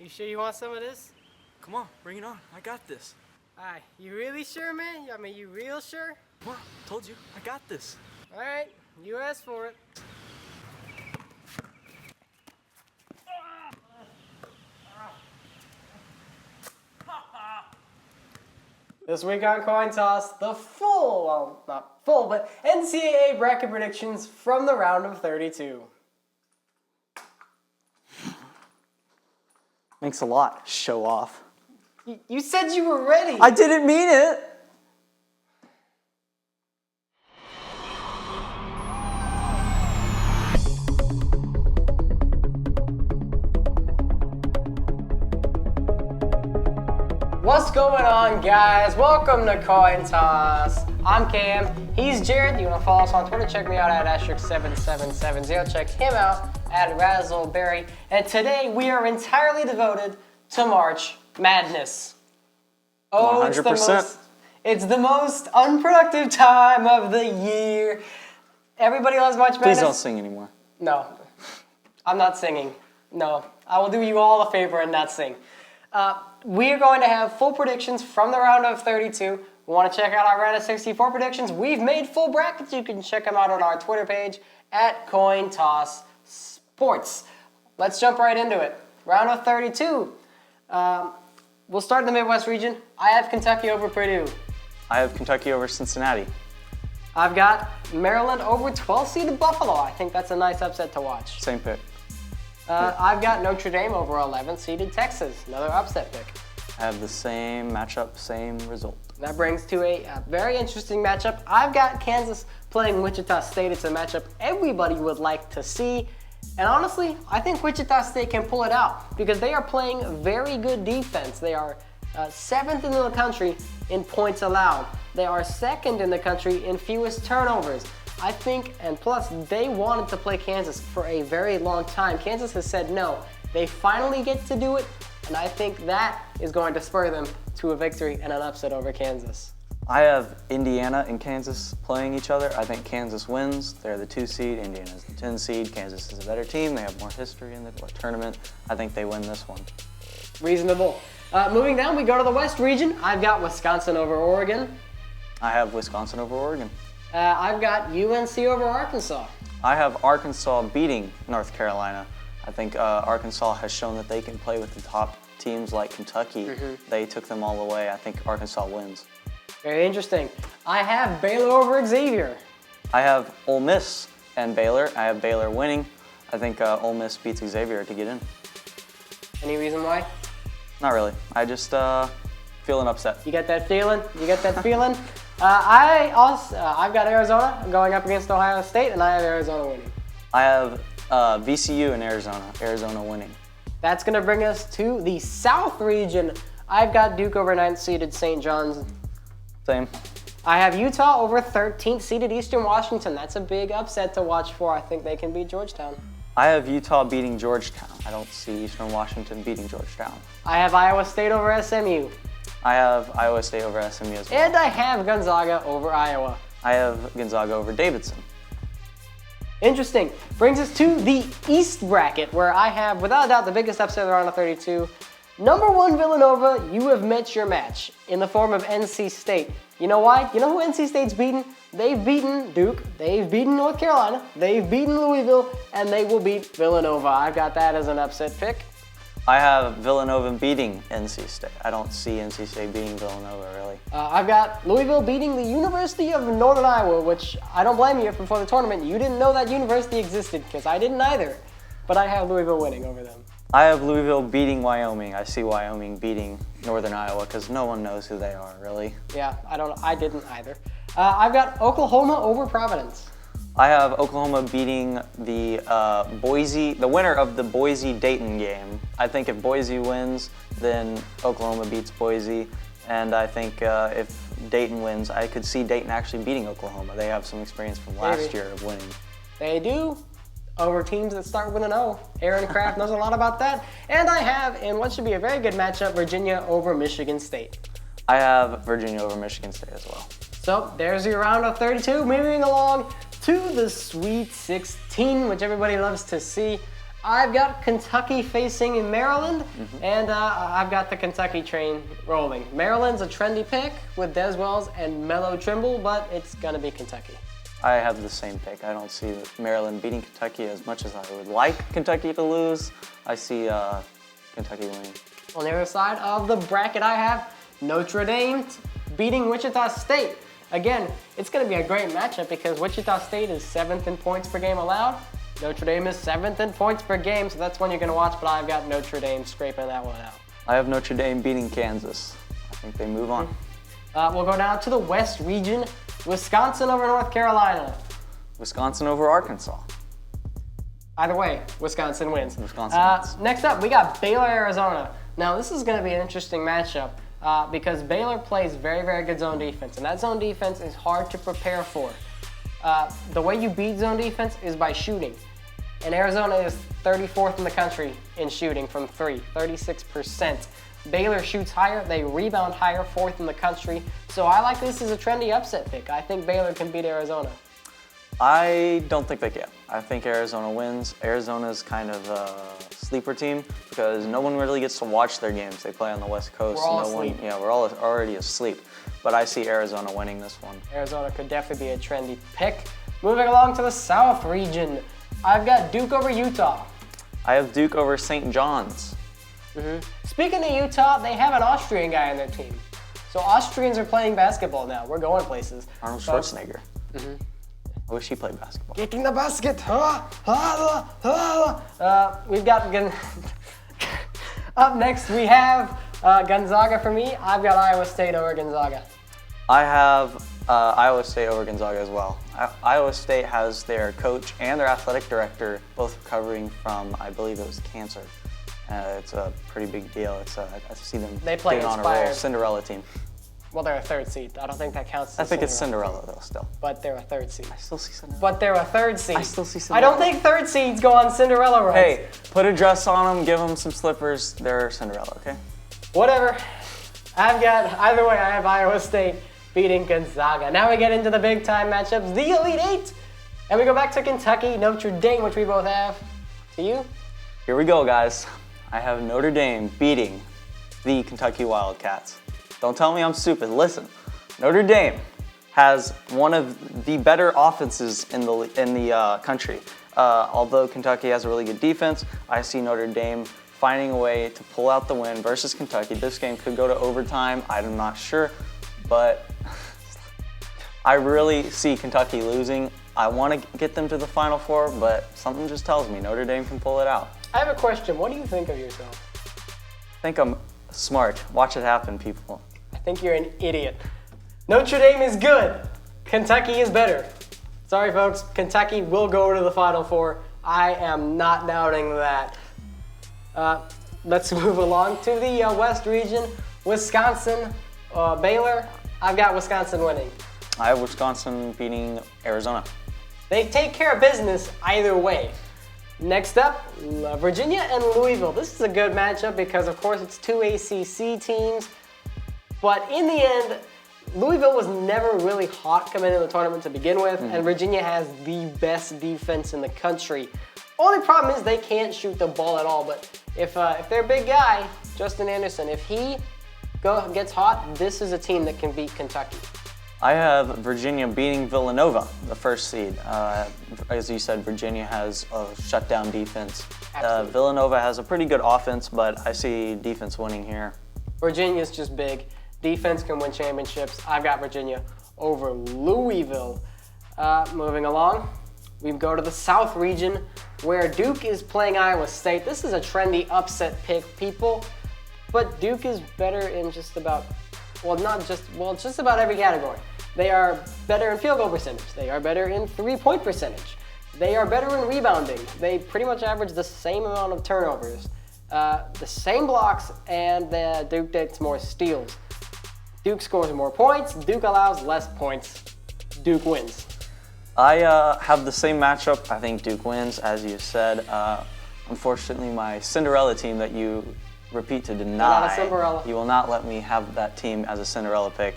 You sure you want some of this? Come on, bring it on. I got this. Alright, you really sure, man? I mean, you real sure? Come on, told you. I got this. Alright, you asked for it. This week on Coin Toss, the full, well, not full, but NCAA bracket predictions from the round of 32. Thanks a lot, show off. You said you were ready. I didn't mean it. What's going on, guys? Welcome to Coin Toss. I'm Cam. He's Jared. You want to follow us on Twitter? Check me out at Asterisk7770. Check him out at Razzleberry. And today we are entirely devoted to March Madness. Oh, 100%. It's the most unproductive time of the year. Everybody loves March Madness. Please don't sing anymore. No, I'm not singing. No, I will do you all a favor and not sing. We are going to have full predictions from the round of 32. We want to check out our round of 64 predictions. We've made full brackets. You can check them out on our Twitter page at Coin Toss Sports. Let's jump right into it. Round of 32. We'll start in the Midwest region. I have Kentucky over Purdue. I have Kentucky over Cincinnati. I've got Maryland over 12-seeded Buffalo. I think that's a nice upset to watch. Same pick. I've got Notre Dame over 11-seeded Texas. Another upset pick. I have the same matchup, same result. That brings to a very interesting matchup. I've got Kansas playing Wichita State. It's a matchup everybody would like to see. And honestly, I think Wichita State can pull it out because they are playing very good defense. They are 7th in the country in points allowed. They are 2nd in the country in fewest turnovers. I think, and plus, they wanted to play Kansas for a very long time. Kansas has said no. They finally get to do it, and I think that is going to spur them to a victory and an upset over Kansas. I have Indiana and Kansas playing each other. I think Kansas wins. They're the 2 seed. Indiana's the 10 seed. Kansas is a better team. They have more history in the tournament. I think they win this one. Reasonable. Moving down, we go to the West region. I've got Wisconsin over Oregon. I have Wisconsin over Oregon. I've got UNC over Arkansas. I have Arkansas beating North Carolina. I think Arkansas has shown that they can play with the top teams like Kentucky. They took them all the way. I think Arkansas wins. Very interesting. I have Baylor over Xavier. I have Ole Miss and Baylor. I have Baylor winning. I think Ole Miss beats Xavier to get in. Any reason why? Not really. I just feel an upset. You get that feeling? You get that feeling? I've got Arizona going up against Ohio State, and I have Arizona winning. I have VCU and Arizona winning. That's going to bring us to the South region. I've got Duke over 9th-seeded St. John's. Same. I have Utah over 13th-seeded Eastern Washington. That's a big upset to watch for. I think they can beat Georgetown. I have Utah beating Georgetown. I don't see Eastern Washington beating Georgetown. I have Iowa State over SMU. I have Iowa State over SMU as well. And I have Gonzaga over Iowa. I have Gonzaga over Davidson. Interesting. Brings us to the East bracket, where I have, without a doubt, the biggest upset of the round of 32. Number 1 Villanova, you have met your match in the form of NC State. You know why? You know who NC State's beaten? They've beaten Duke, they've beaten North Carolina, they've beaten Louisville, and they will beat Villanova. I've got that as an upset pick. I have Villanova beating NC State. I don't see NC State beating Villanova, really. I've got Louisville beating the University of Northern Iowa, which I don't blame you if before the tournament you didn't know that university existed, because I didn't either. But I have Louisville winning over them. I have Louisville beating Wyoming. I see Wyoming beating Northern Iowa because no one knows who they are, really. Yeah, I didn't either. I've got Oklahoma over Providence. I have Oklahoma beating the winner of the Boise-Dayton game. I think if Boise wins, then Oklahoma beats Boise. And I think if Dayton wins, I could see Dayton actually beating Oklahoma. They have some experience from last year of winning. They do. Over teams that start with an O. Aaron Kraft knows a lot about that. And I have, in what should be a very good matchup, Virginia over Michigan State. I have Virginia over Michigan State as well. So there's your round of 32. Moving along to the Sweet 16, which everybody loves to see. I've got Kentucky facing Maryland, and I've got the Kentucky train rolling. Maryland's a trendy pick with Des Wells and Melo Trimble, but it's going to be Kentucky. I have the same pick. I don't see Maryland beating Kentucky as much as I would like Kentucky to lose. I see Kentucky winning. On the other side of the bracket, I have Notre Dame beating Wichita State. Again, it's going to be a great matchup because Wichita State is 7th in points per game allowed. Notre Dame is 7th in points per game, so that's one you're going to watch, but I've got Notre Dame scraping that one out. I have Notre Dame beating Kansas. I think they move on. We'll go down to the West region. Wisconsin over North Carolina. Wisconsin over Arkansas. Either way, Wisconsin wins. Wisconsin wins. Next up, we got Baylor, Arizona. Now, this is going to be an interesting matchup because Baylor plays very, very good zone defense, and that zone defense is hard to prepare for. The way you beat zone defense is by shooting. And Arizona is 34th in the country in shooting from three, 36%. Baylor shoots higher, they rebound higher, 4th in the country. So I like this as a trendy upset pick. I think Baylor can beat Arizona. I don't think they can. I think Arizona wins. Arizona's kind of a sleeper team because no one really gets to watch their games. They play on the West Coast. We're all asleep. We're all already asleep. But I see Arizona winning this one. Arizona could definitely be a trendy pick. Moving along to the South region, I've got Duke over Utah. I have Duke over St. John's. Speaking of Utah, they have an Austrian guy on their team. So Austrians are playing basketball now. We're going places. Arnold Schwarzenegger. I wish he played basketball. Getting the basket. We've got up next. We have Gonzaga for me. I've got Iowa State over Gonzaga. I have Iowa State over Gonzaga as well. Iowa State has their coach and their athletic director both recovering from, I believe it was cancer. It's a pretty big deal. I see them play getting on a inspired. roll. Cinderella team. Well, they're a 3rd seed. I don't think that counts as I think it's Cinderella though still. But they're a 3rd seed. I still see Cinderella. But they're a 3rd seed. I still see I Cinderella. don't think 3rd seeds go on Cinderella runs. Hey, put a dress on them, give them some slippers. They're Cinderella, okay? Whatever. Either way, I have Iowa State beating Gonzaga. Now we get into the big time matchups, the Elite Eight. And we go back to Kentucky, Notre Dame, which we both have. To you? Here we go, guys. I have Notre Dame beating the Kentucky Wildcats. Don't tell me I'm stupid. Listen, Notre Dame has one of the better offenses in the country. Although Kentucky has a really good defense, I see Notre Dame finding a way to pull out the win versus Kentucky. This game could go to overtime. I'm not sure, but I really see Kentucky losing. I want to get them to the Final Four, but something just tells me Notre Dame can pull it out. I have a question. What do you think of yourself? I think I'm smart. Watch it happen, people. I think you're an idiot. Notre Dame is good. Kentucky is better. Sorry, folks. Kentucky will go to the Final Four. I am not doubting that. Let's move along to the West region. Wisconsin, Baylor. I've got Wisconsin winning. I have Wisconsin beating Arizona. They take care of business either way. Next up, Virginia and Louisville. This is a good matchup because, of course, it's 2 ACC teams. But in the end, Louisville was never really hot coming into the tournament to begin with, and Virginia has the best defense in the country. Only problem is they can't shoot the ball at all, but if their big guy, Justin Anderson, if he gets hot, this is a team that can beat Kentucky. I have Virginia beating Villanova, the 1st seed. As you said, Virginia has a shutdown defense. Villanova has a pretty good offense, but I see defense winning here. Virginia's just big. Defense can win championships. I've got Virginia over Louisville. Moving along, we go to the South region where Duke is playing Iowa State. This is a trendy upset pick, people, but Duke is better in just about every category. They are better in field goal percentage. They are better in 3-point percentage. They are better in rebounding. They pretty much average the same amount of turnovers, the same blocks, and Duke gets more steals. Duke scores more points. Duke allows less points. Duke wins. I have the same matchup. I think Duke wins, as you said. Unfortunately, my Cinderella team that you repeat to deny. Not a Cinderella. You will not let me have that team as a Cinderella pick.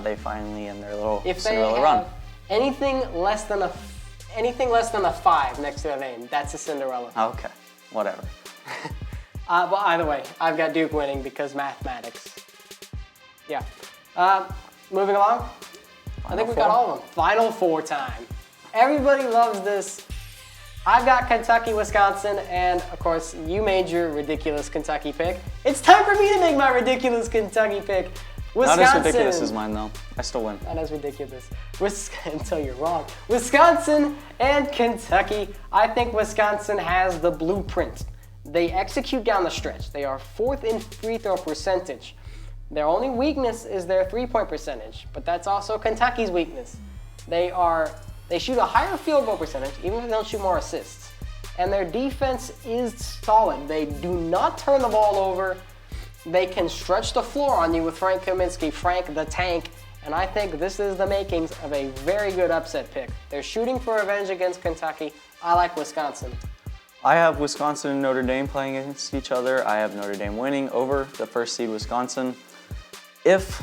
They finally in their little Cinderella run. Anything less than a 5 next to their name, that's a Cinderella. Okay. whatever. But either way, I've got Duke winning because mathematics. Yeah. Moving along. I think we got all of them. Final Four time. Everybody loves this. I've got Kentucky, Wisconsin, and of course, you made your ridiculous Kentucky pick. It's time for me to make my ridiculous Kentucky pick. Wisconsin. Not as ridiculous as mine, though. I still win. Not as ridiculous. Until you're wrong. Wisconsin and Kentucky. I think Wisconsin has the blueprint. They execute down the stretch. They are 4th in free throw percentage. Their only weakness is their three-point percentage, but that's also Kentucky's weakness. They shoot a higher field goal percentage, even if they don't shoot more assists. And their defense is solid. They do not turn the ball over. They can stretch the floor on you with Frank Kaminsky, Frank the Tank, and I think this is the makings of a very good upset pick. They're shooting for revenge against Kentucky. I like Wisconsin. I have Wisconsin and Notre Dame playing against each other. I have Notre Dame winning over the first seed Wisconsin. If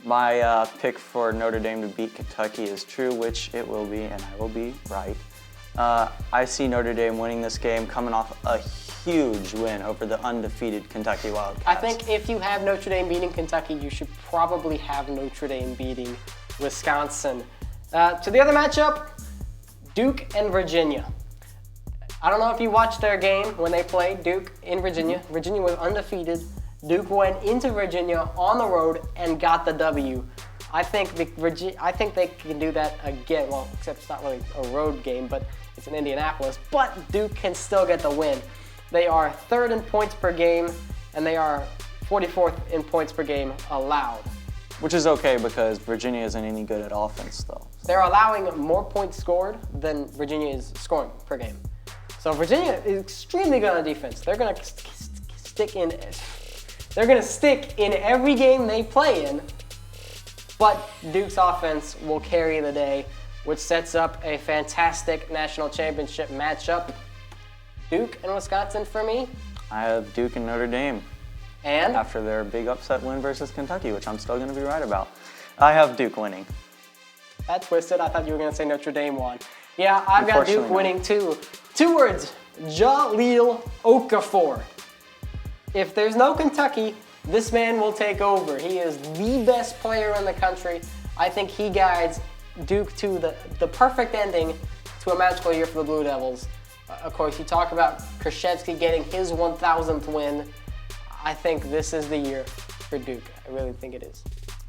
my pick for Notre Dame to beat Kentucky is true, which it will be, and I will be right, I see Notre Dame winning this game, coming off a huge win over the undefeated Kentucky Wildcats. I think if you have Notre Dame beating Kentucky, you should probably have Notre Dame beating Wisconsin. To the other matchup, Duke and Virginia. I don't know if you watched their game when they played Duke in Virginia. Virginia was undefeated. Duke went into Virginia on the road and got the W. I think they can do that again. Well, except it's not really a road game, but it's in Indianapolis. But Duke can still get the win. They are 3rd in points per game, and they are 44th in points per game allowed. Which is okay because Virginia isn't any good at offense, though. They're allowing more points scored than Virginia is scoring per game. So Virginia is extremely good on defense. They're going to stick in every game they play in, but Duke's offense will carry the day, which sets up a fantastic national championship matchup. Duke and Wisconsin for me. I have Duke and Notre Dame. And? After their big upset win versus Kentucky, which I'm still going to be right about. I have Duke winning. That twisted. I thought you were going to say Notre Dame won. Yeah, I've got Duke winning too. 2 words, Jahlil Okafor. If there's no Kentucky, this man will take over. He is the best player in the country. I think he guides Duke to the perfect ending to a magical year for the Blue Devils. Of course, you talk about Krzyzewski getting his 1,000th win. I think this is the year for Duke. I really think it is.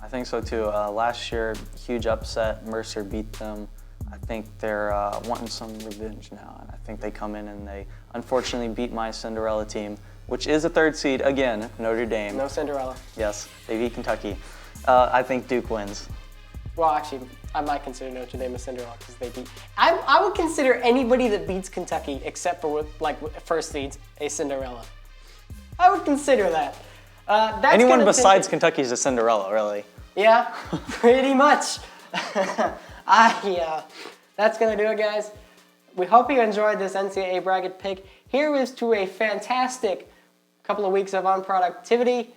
I think so too. Last year, huge upset. Mercer beat them. I think they're wanting some revenge now, and I think they come in and they unfortunately beat my Cinderella team, which is a 3rd seed, again, Notre Dame. No Cinderella. Yes, they beat Kentucky. I think Duke wins. Well, actually, I might consider Notre Dame a Cinderella because they beat. I would consider anybody that beats Kentucky, except for first seeds, a Cinderella. I would consider that. Anyone besides Kentucky is a Cinderella, really. Yeah, pretty much. That's going to do it, guys. We hope you enjoyed this NCAA bracket pick. Here is to a fantastic couple of weeks of unproductivity.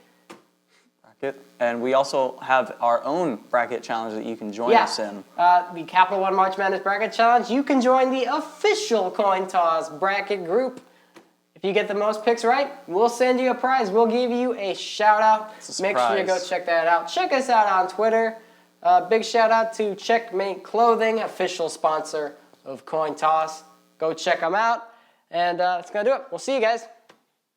And we also have our own bracket challenge that you can join us in. The Capital One March Madness Bracket Challenge. You can join the official Coin Toss bracket group. If you get the most picks right, we'll send you a prize. We'll give you a shout out. Make sure you go check that out. Check us out on Twitter. Big shout out to Checkmate Clothing, official sponsor of Coin Toss. Go check them out. And that's going to do it. We'll see you guys.